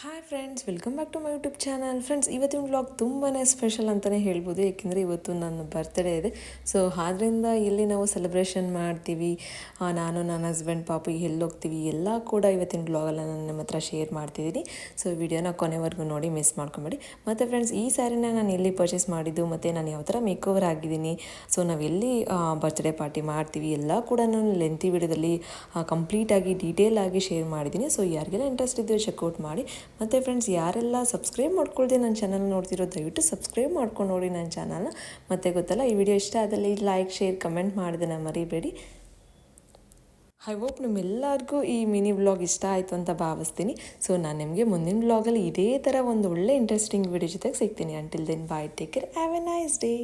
Hi friends, welcome back to my YouTube channel. Friends, ಇವತ್ತಿನ vlog ತುಂಬಾ special ಅಂತಲೇ ಹೇಳ್ಬೋದು. ಏಕೆಂದರೆ ಇವತ್ತು ನನ್ನ ಬರ್ತ್ಡೇ ಇದೆ. ಸೊ ಆದ್ದರಿಂದ ಇಲ್ಲಿ ನಾವು ಸೆಲೆಬ್ರೇಷನ್ ಮಾಡ್ತೀವಿ. ನಾನು ನನ್ನ ಹಸ್ಬೆಂಡ್ ಪಾಪು ಎಲ್ಲಿ ಹೋಗ್ತೀವಿ ಎಲ್ಲ ಕೂಡ ಇವತ್ತಿನ ವ್ಲಾಗಲ್ಲಿ ನಾನು ನಿಮ್ಮ ಹತ್ರ ಶೇರ್ ಮಾಡ್ತಿದ್ದೀನಿ. ಸೊ ವಿಡಿಯೋನ ಕೊನೆವರೆಗೂ ನೋಡಿ, ಮಿಸ್ ಮಾಡ್ಕೊಬೇಡಿ. ಮತ್ತು ಫ್ರೆಂಡ್ಸ್, ಈ ಸ್ಯಾರಿನ ನಾನು ಎಲ್ಲಿ ಪರ್ಚೇಸ್ ಮಾಡಿದ್ದು ಮತ್ತು ನಾನು ಯಾವ ಥರ ಮೇಕ್ ಓವರ್ ಆಗಿದ್ದೀನಿ, ಸೊ ನಾವು ಎಲ್ಲಿ ಬರ್ತ್ಡೇ ಪಾರ್ಟಿ ಮಾಡ್ತೀವಿ ಎಲ್ಲ ಕೂಡ ನಾನು ಲೆಂತಿ ವಿಡಿಯೋದಲ್ಲಿ ಕಂಪ್ಲೀಟಾಗಿ ಡೀಟೇಲ್ ಆಗಿ ಶೇರ್ ಮಾಡಿದ್ದೀನಿ. ಸೊ ಯಾರಿಗೆಲ್ಲ ಇಂಟ್ರೆಸ್ಟ್ ಇದೆಯೋ ಚೆಕ್ಔಟ್ ಮಾಡಿ. ಮತ್ತು ಫ್ರೆಂಡ್ಸ್, ಯಾರೆಲ್ಲ ಸಬ್ಸ್ಕ್ರೈಬ್ ಮಾಡ್ಕೊಳ್ದೆ ನನ್ನ ಚಾನಲ್ ನೋಡ್ತಿರೋ ದಯವಿಟ್ಟು ಸಬ್ಸ್ಕ್ರೈಬ್ ಮಾಡ್ಕೊಂಡು ನೋಡಿ ನನ್ನ ಚಾನಲ್ನ. ಮತ್ತು ಗೊತ್ತಲ್ಲ, ಈ ವಿಡಿಯೋ ಇಷ್ಟ ಆದಲ್ಲಿ ಲೈಕ್, ಶೇರ್, ಕಮೆಂಟ್ ಮಾಡೋದನ್ನು ಮರಿಬೇಡಿ. ಐ ಹೋಪ್ ನಿಮ್ಮೆಲ್ಲರಿಗೂ ಈ ಮಿನಿ ವ್ಲಾಗ್ ಇಷ್ಟ ಆಯಿತು ಅಂತ ಭಾವಿಸ್ತೀನಿ. ಸೊ ನಾನು ನಿಮಗೆ ಮುಂದಿನ ವ್ಲಾಗಲ್ಲಿ ಇದೇ ಥರ ಒಂದು ಒಳ್ಳೆ ಇಂಟ್ರೆಸ್ಟಿಂಗ್ ವಿಡಿಯೋ ಜೊತೆಗೆ ಸಿಗ್ತೀನಿ. Until then bye, take care, have a nice day.